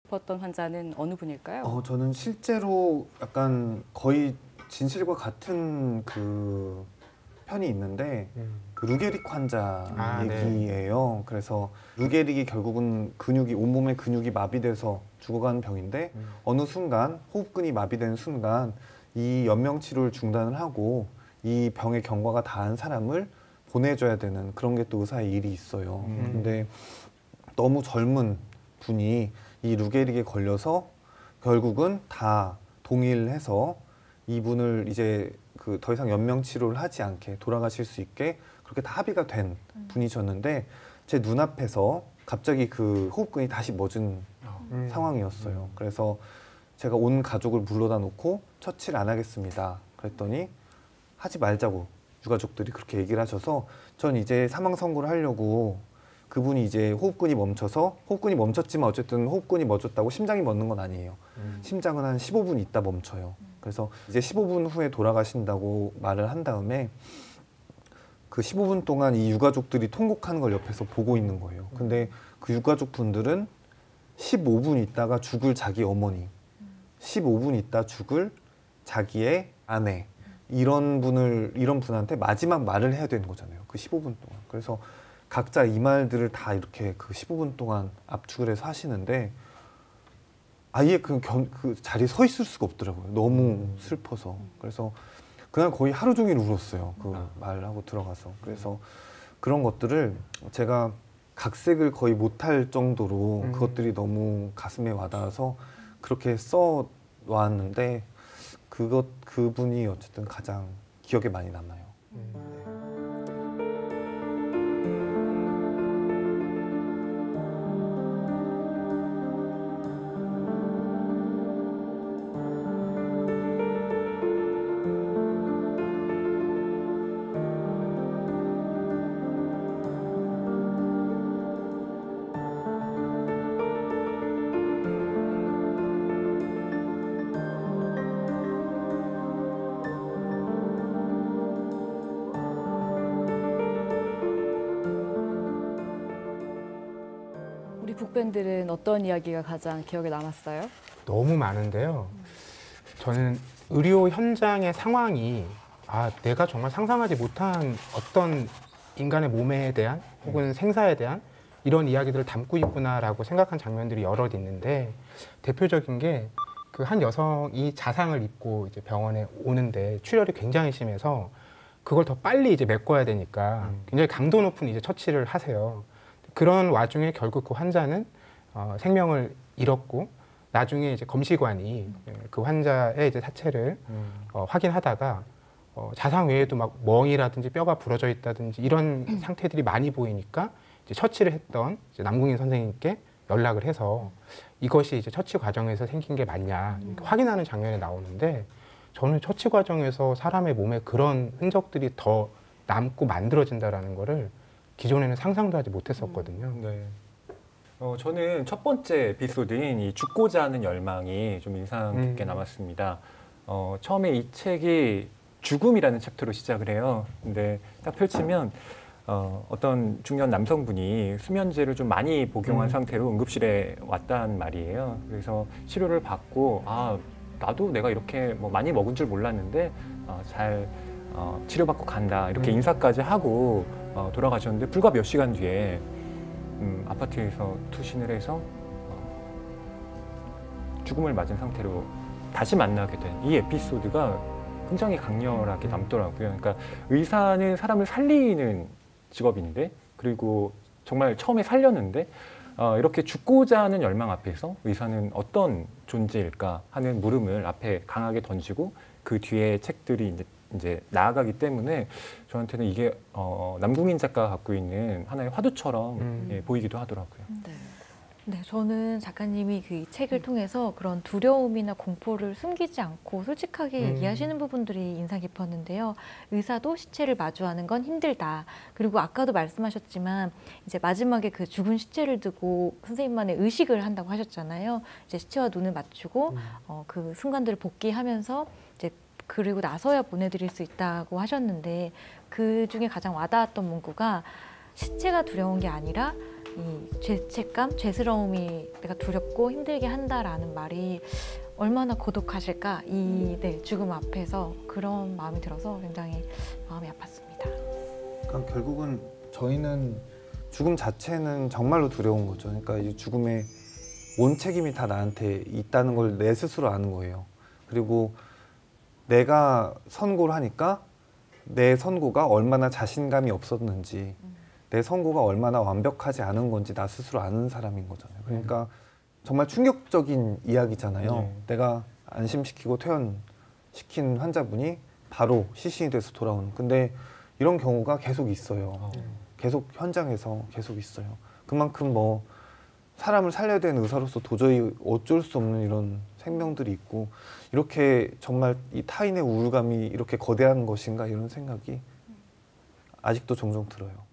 싶었던 환자는 어느 분일까요? 저는 실제로 약간 거의 진실과 같은 그 편이 있는데 그 루게릭 환자 얘기예요. 네. 그래서 루게릭이 결국은 근육이 온몸의 근육이 마비돼서 죽어가는 병인데 어느 순간 호흡근이 마비되는 순간 이 연명 치료를 중단을 하고 이 병의 경과가 다한 사람을 보내줘야 되는 그런 게 또 의사의 일이 있어요. 근데 너무 젊은 분이 이 루게릭에 걸려서 결국은 다 동일해서 이분을 이제 그 더 이상 연명 치료를 하지 않게 돌아가실 수 있게 그렇게 다 합의가 된 분이셨는데 제 눈앞에서 갑자기 그 호흡근이 다시 멎은 상황이었어요. 그래서 제가 온 가족을 불러다 놓고 처치를 안 하겠습니다. 그랬더니 하지 말자고 유가족들이 그렇게 얘기를 하셔서 전 이제 사망 선고를 하려고 그분이 이제 호흡근이 멈췄지만 어쨌든 호흡근이 멎었다고 심장이 멎는 건 아니에요. 심장은 한 15분 있다 멈춰요. 그래서 이제 15분 후에 돌아가신다고 말을 한 다음에 그 15분 동안 이 유가족들이 통곡하는 걸 옆에서 보고 있는 거예요. 근데 그 유가족 분들은 15분 있다가 죽을 자기 어머니, 15분 있다 죽을 자기의 아내, 이런 분한테 마지막 말을 해야 되는 거잖아요. 그 15분 동안. 그래서 각자 이 말들을 다 이렇게 그 15분 동안 압축을 해서 하시는데 아예 그 자리에 서 있을 수가 없더라고요. 너무 슬퍼서. 그래서 그냥 거의 하루 종일 울었어요. 그 말하고 들어가서. 그래서 그런 것들을 제가 각색을 거의 못할 정도로 그것들이 너무 가슴에 와닿아서 그렇게 써 놓았는데 그분이 어쨌든 가장 기억에 많이 남아요. 우리 북밴들은 어떤 이야기가 가장 기억에 남았어요? 너무 많은데요. 저는 의료 현장의 상황이 내가 정말 상상하지 못한 어떤 인간의 몸에 대한 혹은 생사에 대한 이런 이야기들을 담고 있구나라고 생각한 장면들이 여럿 있는데 대표적인 게 그 한 여성이 자상을 입고 이제 병원에 오는데 출혈이 굉장히 심해서 그걸 더 빨리 이제 메꿔야 되니까 굉장히 강도 높은 이제 처치를 하세요. 그런 와중에 결국 그 환자는 생명을 잃었고 나중에 이제 검시관이 그 환자의 이제 사체를 확인하다가 자상 외에도 막 멍이라든지 뼈가 부러져 있다든지 이런 상태들이 많이 보이니까 이제 처치를 했던 이제 남궁인 선생님께 연락을 해서 이것이 이제 처치 과정에서 생긴 게 맞냐 이렇게 확인하는 장면이 나오는데 저는 처치 과정에서 사람의 몸에 그런 흔적들이 더 남고 만들어진다라는 거를 기존에는 상상도 하지 못했었거든요. 네. 저는 첫 번째 에피소드인 이 죽고자 하는 열망이 좀 인상 깊게 남았습니다. 처음에 이 책이 죽음이라는 챕터로 시작을 해요. 근데 딱 펼치면 어떤 중년 남성분이 수면제를 좀 많이 복용한 상태로 응급실에 왔단 말이에요. 그래서 치료를 받고 나도 내가 이렇게 뭐 많이 먹은 줄 몰랐는데 잘 치료받고 간다 이렇게 인사까지 하고 돌아가셨는데 불과 몇 시간 뒤에 아파트에서 투신을 해서 죽음을 맞은 상태로 다시 만나게 된 이 에피소드가 굉장히 강렬하게 남더라고요. 그러니까 의사는 사람을 살리는 직업인데 그리고 정말 처음에 살렸는데 이렇게 죽고자 하는 열망 앞에서 의사는 어떤 존재일까 하는 물음을 앞에 강하게 던지고 그 뒤에 책들이 이제 나아가기 때문에 저한테는 이게 남궁인 작가가 갖고 있는 하나의 화두처럼 보이기도 하더라고요. 네, 저는 작가님이 그 책을 통해서 그런 두려움이나 공포를 숨기지 않고 솔직하게 얘기하시는 부분들이 인상 깊었는데요. 의사도 시체를 마주하는 건 힘들다. 그리고 아까도 말씀하셨지만 이제 마지막에 그 죽은 시체를 두고 선생님만의 의식을 한다고 하셨잖아요. 이제 시체와 눈을 맞추고 그 순간들을 복귀하면서 이제 그리고 나서야 보내드릴 수 있다고 하셨는데 그 중에 가장 와닿았던 문구가 시체가 두려운 게 아니라 이 죄책감, 죄스러움이 내가 두렵고 힘들게 한다라는 말이 얼마나 고독하실까 이 죽음 앞에서 그런 마음이 들어서 굉장히 마음이 아팠습니다. 그러니까 결국은 저희는 죽음 자체는 정말로 두려운 거죠. 그러니까 이 죽음의 온 책임이 다 나한테 있다는 걸 내 스스로 아는 거예요. 그리고 내가 선고를 하니까 내 선고가 얼마나 자신감이 없었는지 내 선고가 얼마나 완벽하지 않은 건지 나 스스로 아는 사람인 거잖아요. 그러니까 정말 충격적인 이야기잖아요. 내가 안심시키고 퇴원시킨 환자분이 바로 시신이 돼서 돌아오는. 근데 이런 경우가 계속 있어요. 계속 현장에서 계속 있어요. 그만큼 뭐 사람을 살려야 되는 의사로서 도저히 어쩔 수 없는 이런 생명들이 있고 이렇게 정말 이 타인의 우울감이 이렇게 거대한 것인가 이런 생각이 아직도 종종 들어요.